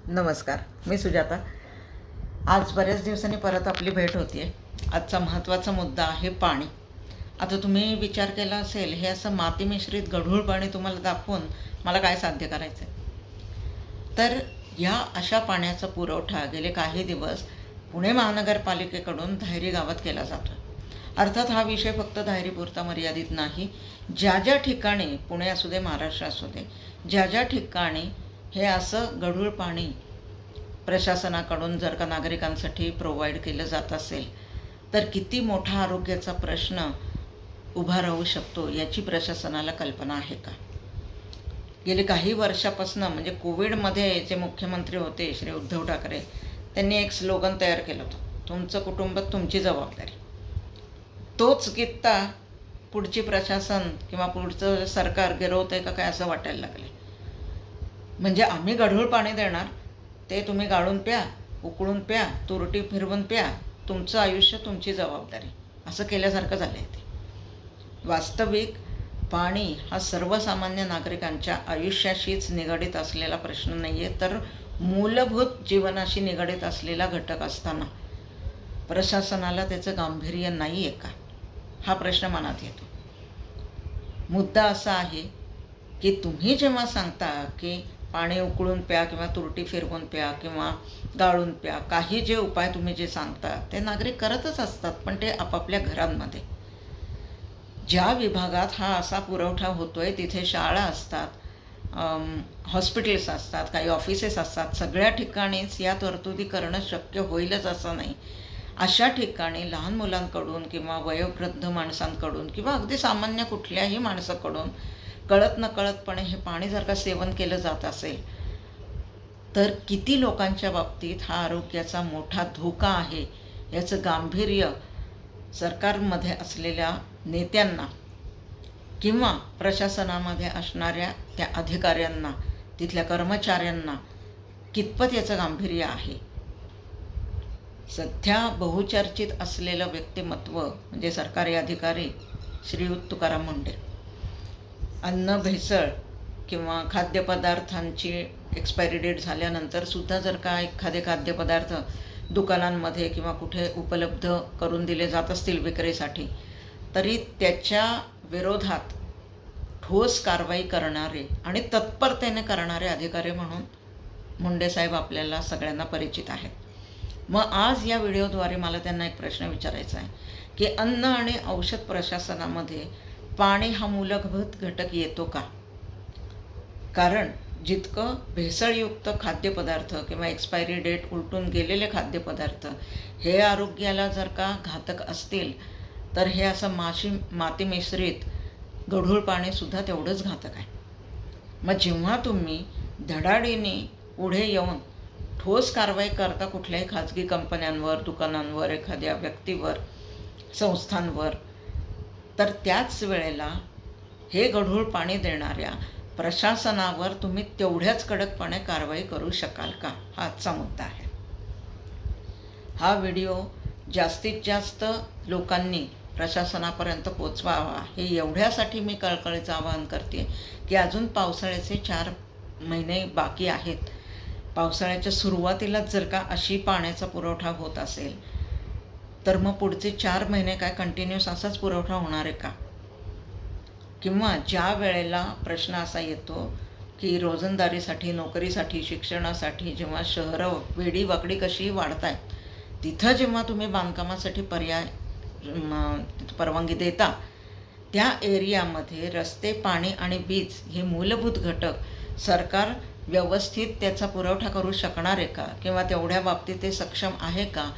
नमस्कार, मी सुजाता. आज बऱ्याच दिवसांनी परत आपली भेट होती आहे. आजचा महत्त्वाचा मुद्दा आहे पाणी. आता तुम्ही विचार केला असेल, हे असं माती मिश्रित गढूळ पाणी तुम्हाला दाखवून मला काय साध्य करायचं आहे. तर या अशा पाण्याचा पुरवठा गेले काही दिवस पुणे महानगरपालिकेकडून धायरी गावात केला जातो. अर्थात हा विषय फक्त धायरीपुरता मर्यादित नाही. ज्या ज्या ठिकाणी, पुणे असू दे महाराष्ट्र असू दे, ज्या ज्या ठिकाणी हे असं गढूळ पाणी प्रशासनाकडून जर का नागरिकांसाठी प्रोव्हाइड केलं जात असेल तर किती मोठा आरोग्याचा प्रश्न उभा राहू शकतो याची प्रशासनाला कल्पना आहे का? गेली काही वर्षापासून म्हणजे कोविडमध्ये जे मुख्यमंत्री होते श्री उद्धव ठाकरे, त्यांनी एक स्लोगन तयार केलं होतं, तुमचं कुटुंब तुमची जबाबदारी. तोच कित्ता पुढची प्रशासन किंवा पुढचं सरकार गिरवतं आहे का काय असं वाटायला लागले. म्हणजे आम्ही गढूळ पाणी देणार, ते तुम्ही गाळून प्या, उकळून प्या, तुरटी फिरवून प्या, तुमचं आयुष्य तुमची जबाबदारी, असं केल्यासारखं झालं आहे ते. वास्तविक पाणी हा सर्वसामान्य नागरिकांच्या आयुष्याशीच निगडीत असलेला प्रश्न नाही आहे, तर मूलभूत जीवनाशी निगडीत असलेला घटक असताना प्रशासनाला त्याचं गांभीर्य नाही आहे का, हा प्रश्न मनात येतो. मुद्दा असा आहे की तुम्ही जेव्हा सांगता की पाणी उकळून प्या किंवा तुरटी फिरवून प्या किंवा गाळून प्या, काही जे उपाय तुम्ही जे सांगता ते नागरिक करतच असतात, पण ते आपापल्या घरांमध्ये. ज्या विभागात हा असा पुरवठा होतो आहे तिथे शाळा असतात, हॉस्पिटल्स असतात, काही ऑफिसेस असतात, सगळ्या ठिकाणीच या तरतुदी करणं शक्य होईलच असं नाही. अशा ठिकाणी लहान मुलांकडून किंवा वयोवृद्ध माणसांकडून किंवा अगदी सामान्य कुठल्याही माणसाकडून कळत नकळतपणे हे पाणी जर का सेवन केलं जात असेल तर किती लोकांच्या बाबतीत हा आरोग्याचा मोठा धोका आहे याचं गांभीर्य सरकारमध्ये असलेल्या नेत्यांना किंवा प्रशासनामध्ये असणाऱ्या त्या अधिकाऱ्यांना, तिथल्या कर्मचाऱ्यांना कितपत याचं गांभीर्य आहे. सध्या बहुचर्चित असलेलं व्यक्तिमत्व म्हणजे सरकारी अधिकारी श्रीयुत तुकाराम मुंढे. अन्न भेसळ किंवा खाद्यपदार्थांची एक्सपायरी डेट झाल्यानंतरसुद्धा जर का एखादे खाद्यपदार्थ दुकानांमध्ये किंवा कुठे उपलब्ध करून दिले जात असतील विक्रीसाठी, तरी त्याच्या विरोधात ठोस कारवाई करणारे आणि तत्परतेने करणारे अधिकारी म्हणून मुंडेसाहेब आपल्याला सगळ्यांना परिचित आहेत. मग आज या व्हिडिओद्वारे मला त्यांना एक प्रश्न विचारायचा आहे की अन्न आणि औषध प्रशासनामध्ये पाणी हा मूलभूत घटक येतो का? कारण जितकं भेसळयुक्त खाद्यपदार्थ किंवा एक्सपायरी डेट उलटून गेलेले खाद्यपदार्थ हे आरोग्याला जर का घातक असतील, तर हे असं माती मिश्रित गढूळ पाणीसुद्धा तेवढंच घातक आहे. मग जेव्हा तुम्ही धडाडीने पुढे येऊन ठोस कारवाई करता कुठल्याही खाजगी कंपन्यांवर, दुकानांवर, एखाद्या व्यक्तीवर, संस्थांवर, तर त्याच वेळेला हे गढूळ पाणी देणाऱ्या प्रशासनावर तुम्ही तेवढ्याच कडकपणे कारवाई करू शकाल का, हा आजचा मुद्दा आहे. हा व्हिडिओ जास्तीत जास्त लोकांनी प्रशासनापर्यंत पोचवावा हे एवढ्यासाठी मी कळकळीचं आवाहन करते की अजून पावसाळ्याचे 4 महिने बाकी आहेत. पावसाळ्याच्या सुरुवातीलाच जर का अशी पाण्याचा पुरवठा होत असेल तर मग पुढचे 4 महिने काय कंटिन्यूस असाच पुरवठा होणार आहे का? किंवा ज्या वेळेला प्रश्न असा येतो की रोजंदारीसाठी, नोकरीसाठी, शिक्षणासाठी जेव्हा शहरं वेडीवाकडी कशी वाढत आहेत, तिथं जेव्हा तुम्ही बांधकामासाठी परवानगी देता, त्या एरियामध्ये रस्ते, पाणी आणि वीज हे मूलभूत घटक सरकार व्यवस्थित त्याचा पुरवठा करू शकणार आहे का किंवा तेवढ्या बाबतीत ते सक्षम आहे का,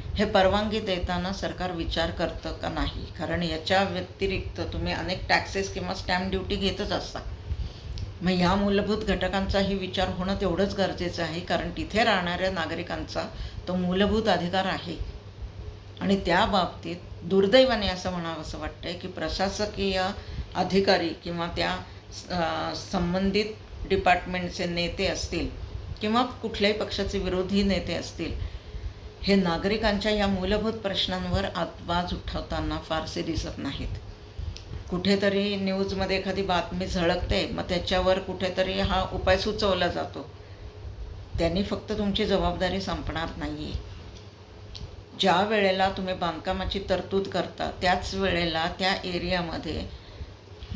हे परवानगी देताना सरकार विचार करतं का नाही. कारण याच्या व्यतिरिक्त तुम्ही अनेक टॅक्सेस किंवा स्टॅम्प ड्युटी घेतच असता. मग ह्या मूलभूत घटकांचाही विचार होणं तेवढंच गरजेचं आहे, कारण तिथे राहणाऱ्या नागरिकांचा तो मूलभूत अधिकार आहे. आणि त्या बाबतीत दुर्दैवाने असं म्हणावं असं वाटतं की प्रशासकीय अधिकारी किंवा त्या संबंधित डिपार्टमेंटचे नेते असतील किंवा कुठल्याही पक्षाचे विरोधी नेते असतील, हे नागरिकांच्या या मूलभूत प्रश्नांवर आवाज उठवताना फारसे दिसत नाहीत. कुठेतरी न्यूजमध्ये एखादी बातमी झळकते, मग त्याच्यावर कुठेतरी हा उपाय सुचवला जातो, त्यांनी फक्त तुमची जबाबदारी संपणार नाही आहे. ज्या वेळेला तुम्ही बांधकामाची तरतूद करता त्याच वेळेला त्या एरियामध्ये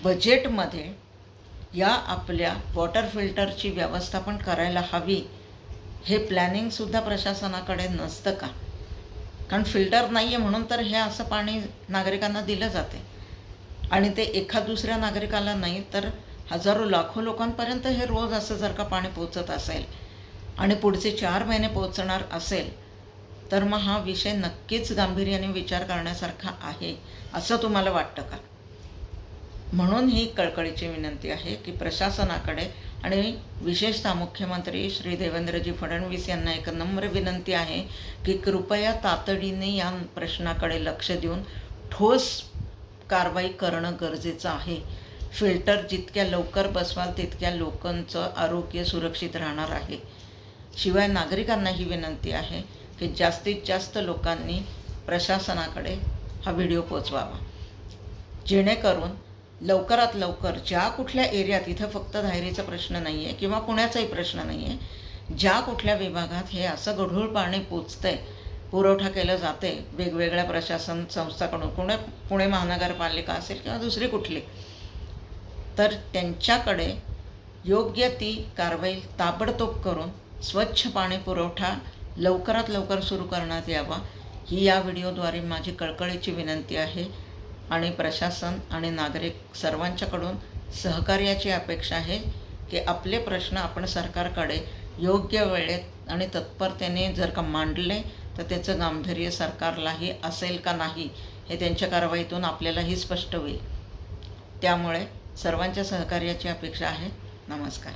बजेटमध्ये या आपल्या वॉटर फिल्टरची व्यवस्था पण करायला हवी. हे प्लॅनिंगसुद्धा प्रशासनाकडे नसतं का? कारण फिल्टर नाही आहे म्हणून तर हे असं पाणी नागरिकांना दिलं जाते आणि ते एखाद दुसऱ्या नागरिकाला नाही तर हजारो लाखो लोकांपर्यंत हे रोज असं जर का पाणी पोचत असेल आणि पुढचे 4 महिने पोचणार असेल तर मग हा विषय नक्कीच गांभीर्याने विचार करण्यासारखा आहे असं तुम्हाला वाटतं का? म्हणून ही कळकळीची विनंती आहे की प्रशासनाकडे आणि विशेषतः मुख्यमंत्री श्री देवेंद्रजी फडणवीस यांना एक नम्र विनंती आहे की कृपया तातडीने या प्रश्नाकडे लक्ष देऊन ठोस कारवाई करणं गरजेचं आहे. फिल्टर जितक्या लवकर बसवाल तितक्या लोकांचं आरोग्य सुरक्षित राहणार आहे. शिवाय नागरिकांना ही विनंती आहे की जास्तीत जास्त लोकांनी प्रशासनाकडे हा व्हिडिओ पोचवावा जेणेकरून लवकरात लवकर ज्या कुठल्या एरियात, इथं फक्त धायरीचा प्रश्न नाही आहे किंवा पुण्याचाही प्रश्न नाही आहे, ज्या कुठल्या विभागात हे असं गढूळ पाणी पोचतंय, पुरवठा केलं जाते वेगवेगळ्या प्रशासन संस्थाकडून, पुणे महानगरपालिका असेल किंवा दुसरी कुठली, तर त्यांच्याकडे योग्य ती कारवाई ताबडतोब करून स्वच्छ पाणी पुरवठा लवकरात लवकर सुरू करण्यात यावा ही या व्हिडिओद्वारे माझी कळकळीची विनंती आहे. आणि प्रशासन आणि नागरिक सर्वांच्याकडून सहकार्याची अपेक्षा आहे की आपले प्रश्न आपण सरकारकडे योग्य वेळेत आणि तत्परतेने जर का मांडले तर त्याचं गांभीर्य सरकारलाही असेल का नाही हे त्यांच्या कारवाईतून आपल्यालाही स्पष्ट होईल. त्यामुळे सर्वांच्या सहकार्याची अपेक्षा आहे. नमस्कार.